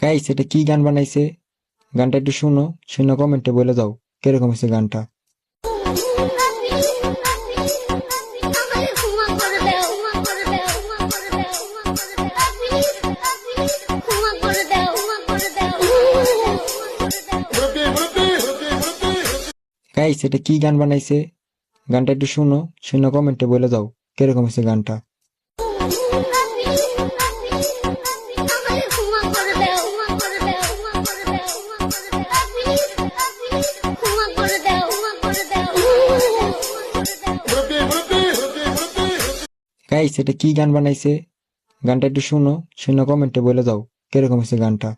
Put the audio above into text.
Guys এটা কি গান বানাইছে? গানটা একটু শুনো, শুনে কমেন্টে বলে দাও কিরকম হয়েছে গানটা। গাইস এটা কি গান বানাইছে? গানটা একটু শুনো, শুনে কমেন্টে বলে দাও কিরকম হয়েছে গানটা। গাইস এটা কি গান বানাইছে? গানটা একটু শুনো, শুনে কমেন্টে বলে দাও কিরকম হয়েছে গানটা।